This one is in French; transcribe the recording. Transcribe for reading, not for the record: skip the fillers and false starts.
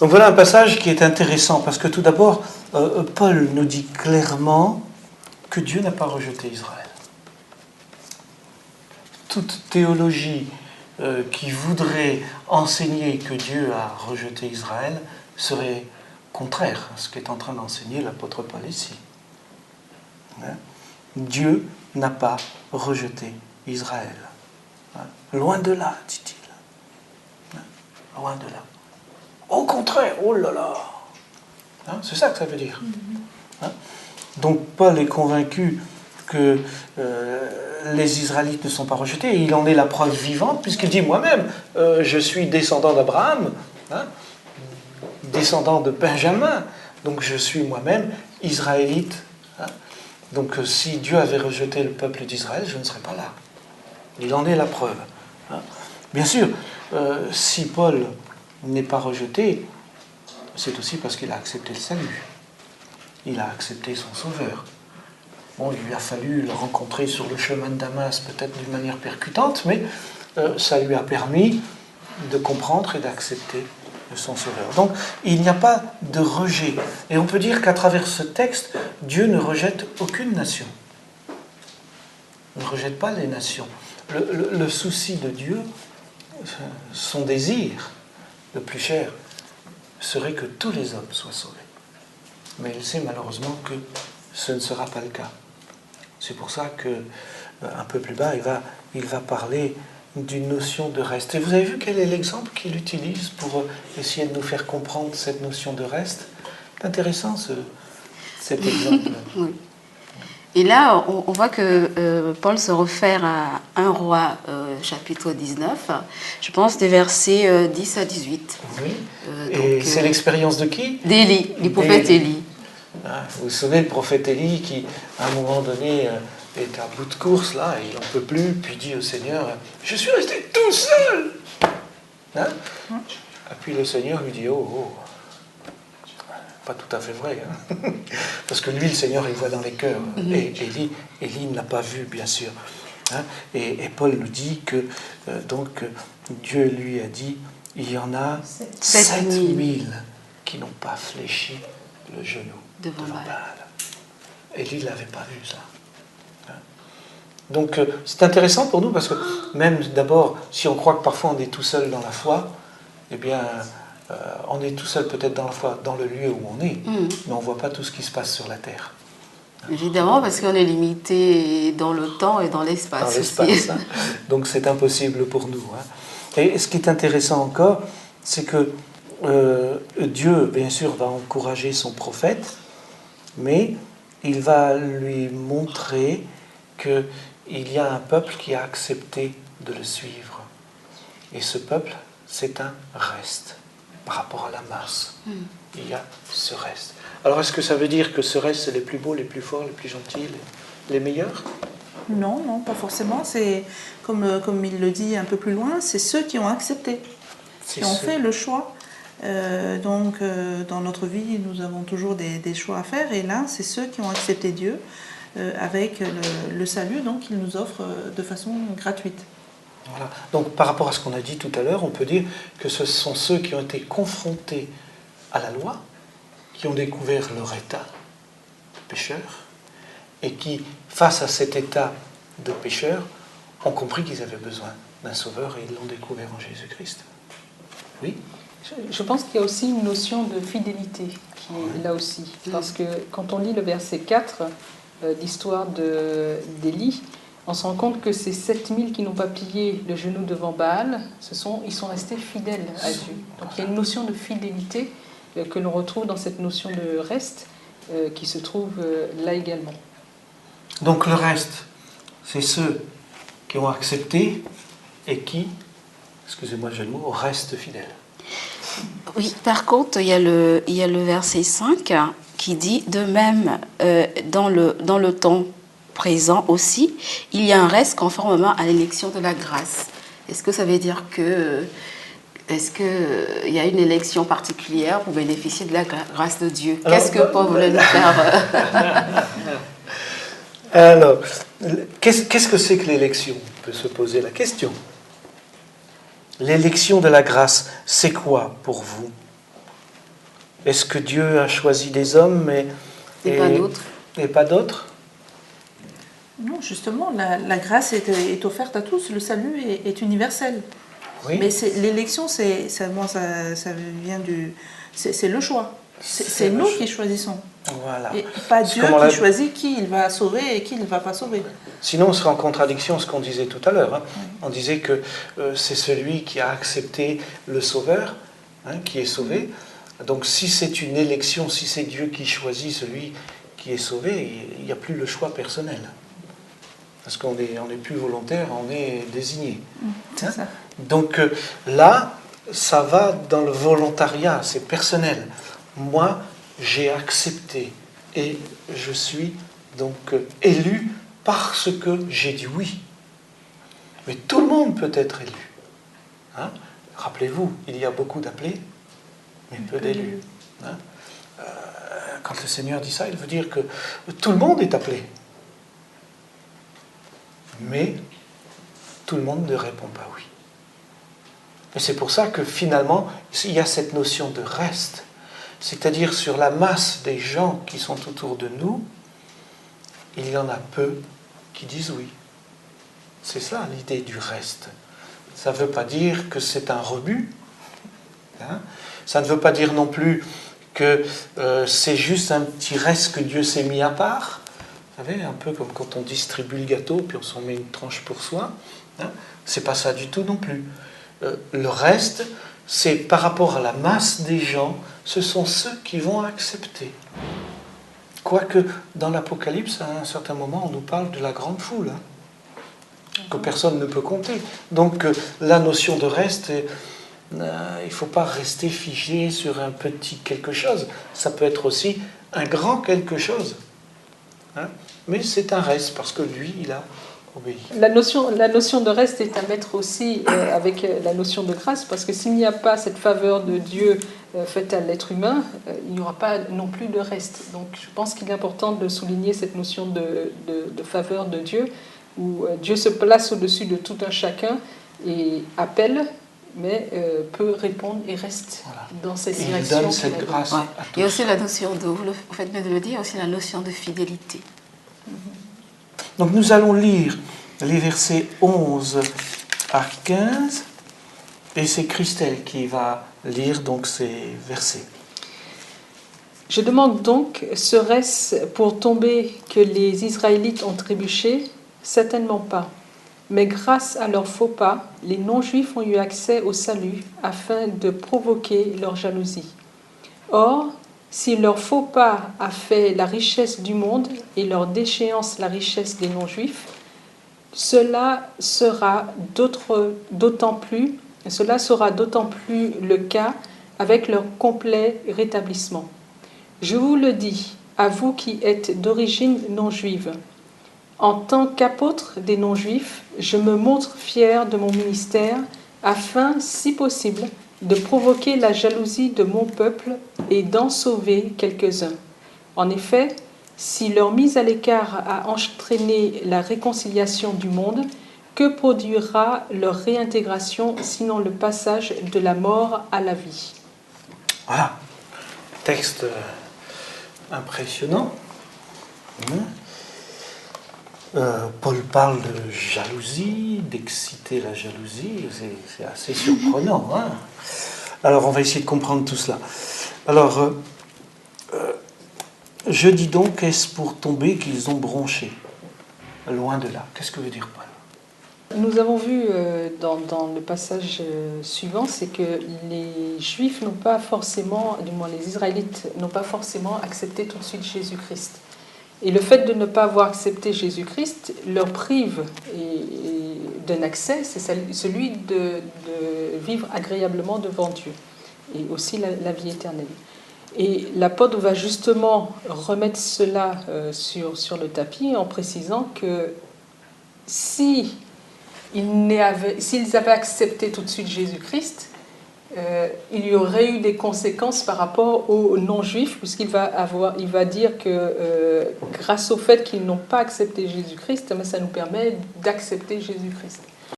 Donc voilà un passage qui est intéressant, parce que tout d'abord, Paul nous dit clairement que Dieu n'a pas rejeté Israël. Toute théologie qui voudrait enseigner que Dieu a rejeté Israël serait contraire à ce qu'est en train d'enseigner l'apôtre Paul ici. Dieu n'a pas rejeté Israël. Loin de là, dit-il. Loin de là. Au contraire, oh là là. C'est ça que ça veut dire. Donc Paul est convaincu que les Israélites ne sont pas rejetés, et il en est la preuve vivante, puisqu'il dit moi-même, je suis descendant d'Abraham, descendant de Benjamin, donc je suis moi-même israélite. Donc si Dieu avait rejeté le peuple d'Israël, je ne serais pas là. Il en est la preuve. Bien sûr, si Paul n'est pas rejeté, c'est aussi parce qu'il a accepté le salut. Il a accepté son sauveur. Bon, il lui a fallu le rencontrer sur le chemin de Damas, peut-être d'une manière percutante, mais ça lui a permis de comprendre et d'accepter son sauveur. Donc, il n'y a pas de rejet. Et on peut dire qu'à travers ce texte, Dieu ne rejette aucune nation. Il ne rejette pas les nations. Le souci de Dieu, son désir le plus cher, serait que tous les hommes soient sauvés. Mais il sait malheureusement que ce ne sera pas le cas. C'est pour ça qu'un peu plus bas, il va parler d'une notion de reste. Et vous avez vu quel est l'exemple qu'il utilise pour essayer de nous faire comprendre cette notion de reste? C'est intéressant cet exemple. Oui. Et là, on voit que Paul se réfère à 1 Roi, chapitre 19, je pense des versets 10 à 18. Oui. Et c'est l'expérience de qui? D'Élie, du prophète Élie. Vous vous souvenez, le prophète Élie qui, à un moment donné, est à bout de course, là, et il n'en peut plus, puis dit au Seigneur, « Je suis resté tout seul !» Et puis le Seigneur lui dit, « Oh, pas tout à fait vrai. » Parce que lui, le Seigneur, il voit dans les cœurs. Et Élie ne l'a pas vu, bien sûr. Et Paul nous dit que donc Dieu lui a dit, il y en a 7000 qui n'ont pas fléchi le genou devant Baal. Élie ne l'avait pas vu, ça. Donc c'est intéressant pour nous, parce que même d'abord, si on croit que parfois on est tout seul dans la foi, eh bien, on est tout seul peut-être dans la foi, dans le lieu où on est, mais on ne voit pas tout ce qui se passe sur la terre. Évidemment, parce qu'on est limité dans le temps et dans l'espace. Dans l'espace, Donc c'est impossible pour nous. Et ce qui est intéressant encore, c'est que Dieu, bien sûr, va encourager son prophète, mais il va lui montrer qu'il y a un peuple qui a accepté de le suivre. Et ce peuple, c'est un reste par rapport à la masse. Il y a ce reste. Alors, est-ce que ça veut dire que ce reste, c'est les plus beaux, les plus forts, les plus gentils, les meilleurs? Non, pas forcément. C'est comme il le dit un peu plus loin, c'est ceux qui ont accepté, qui ont fait le choix. Donc, dans notre vie, nous avons toujours des choix à faire. Et là, c'est ceux qui ont accepté Dieu avec le salut qu'il nous offre de façon gratuite. Voilà. Donc, par rapport à ce qu'on a dit tout à l'heure, on peut dire que ce sont ceux qui ont été confrontés à la loi, qui ont découvert leur état de pécheur, et qui, face à cet état de pécheur, ont compris qu'ils avaient besoin d'un sauveur, et ils l'ont découvert en Jésus-Christ. Oui? Je pense qu'il y a aussi une notion de fidélité qui est là aussi. Parce que quand on lit le verset 4, l'histoire d'Élie, on se rend compte que ces 7000 qui n'ont pas plié le genou devant Baal, ils sont restés fidèles à Dieu. Donc il y a une notion de fidélité que l'on retrouve dans cette notion de reste qui se trouve là également. Donc le reste, c'est ceux qui ont accepté et qui, excusez-moi le jeu de mots, restent fidèles. Oui, par contre, il y a le verset 5 qui dit, de même, dans le temps présent aussi, il y a un reste conformément à l'élection de la grâce. Est-ce que ça veut dire est-ce qu'il y a une élection particulière pour bénéficier de la grâce de Dieu? Qu'est-ce que Paul voulait nous faire Alors, qu'est-ce que c'est que l'élection? On peut se poser la question. L'élection de la grâce, c'est quoi pour vous? Est-ce que Dieu a choisi des hommes Et pas d'autres. Et pas d'autres? Non, justement, la grâce est offerte à tous. Le salut est universel. Oui. Mais l'élection, ça vient c'est le choix. C'est nous qui choisissons. Voilà. Et pas Dieu qui choisit qui il va sauver et qui il ne va pas sauver. Sinon, on serait en contradiction avec ce qu'on disait tout à l'heure. Hein. On disait que c'est celui qui a accepté le Sauveur, hein, qui est sauvé. Donc si c'est une élection, si c'est Dieu qui choisit celui qui est sauvé, il n'y a plus le choix personnel. Parce qu'on n'est plus volontaire, on est désigné. C'est ça. Donc là, ça va dans le volontariat, c'est personnel. Moi, j'ai accepté et je suis donc élu parce que j'ai dit oui. Mais tout le monde peut être élu. Hein? Rappelez-vous, il y a beaucoup d'appelés, mais peu d'élus. Hein? Quand le Seigneur dit ça, il veut dire que tout le monde est appelé. Mais tout le monde ne répond pas oui. Et c'est pour ça que finalement, il y a cette notion de reste. C'est-à-dire sur la masse des gens qui sont autour de nous, il y en a peu qui disent oui. C'est ça l'idée du reste. Ça ne veut pas dire que c'est un rebut. Hein? Ça ne veut pas dire non plus que c'est juste un petit reste que Dieu s'est mis à part. Vous savez, un peu comme quand on distribue le gâteau, puis on s'en met une tranche pour soi. Hein? C'est pas ça du tout non plus. Le reste, c'est par rapport à la masse des gens, ce sont ceux qui vont accepter. Quoique, dans l'Apocalypse, à un certain moment, on nous parle de la grande foule, hein, que personne ne peut compter. Donc, la notion de reste, il ne faut pas rester figé sur un petit quelque chose. Ça peut être aussi un grand quelque chose. Hein, mais c'est un reste, parce que lui, il a obéi. La notion de reste est à mettre aussi avec la notion de grâce, parce que s'il n'y a pas cette faveur de Dieu faite à l'être humain, il n'y aura pas non plus de reste. Donc je pense qu'il est important de souligner cette notion de faveur de Dieu, où Dieu se place au-dessus de tout un chacun et appelle, mais peut répondre et reste dans cette direction. Il donne cette grâce à tous. Il y a aussi la notion vous faites bien de le dire, il y a aussi la notion de fidélité. Donc nous allons lire les versets 11 à 15, et c'est Christelle qui va lire donc ces versets. Je demande donc, serait-ce pour tomber que les Israélites ont trébuché? Certainement pas. Mais grâce à leurs faux pas, les non-juifs ont eu accès au salut afin de provoquer leur jalousie. Or, si leur faux pas a fait la richesse du monde et leur déchéance la richesse des non-juifs, cela sera d'autant plus le cas avec leur complet rétablissement. Je vous le dis, à vous qui êtes d'origine non-juive, en tant qu'apôtre des non-juifs, je me montre fier de mon ministère afin, si possible, de provoquer la jalousie de mon peuple et d'en sauver quelques-uns. En effet, si leur mise à l'écart a entraîné la réconciliation du monde, que produira leur réintégration sinon le passage de la mort à la vie? Voilà, texte impressionnant. Paul parle de jalousie, d'exciter la jalousie, c'est assez surprenant. Hein? Alors on va essayer de comprendre tout cela. Alors, je dis donc, est-ce pour tomber qu'ils ont bronché? Loin de là. Qu'est-ce que veut dire Paul? Nous avons vu dans le passage suivant, c'est que les Juifs n'ont pas forcément, du moins les Israélites, n'ont pas forcément accepté tout de suite Jésus-Christ. Et le fait de ne pas avoir accepté Jésus-Christ leur prive d'un accès, c'est celui de vivre agréablement devant Dieu, et aussi la vie éternelle. Et l'apôtre va justement remettre cela sur le tapis en précisant que s'ils avaient accepté tout de suite Jésus-Christ, il y aurait eu des conséquences par rapport aux non-juifs, puisqu'il va dire que grâce au fait qu'ils n'ont pas accepté Jésus-Christ, ça nous permet d'accepter Jésus-Christ.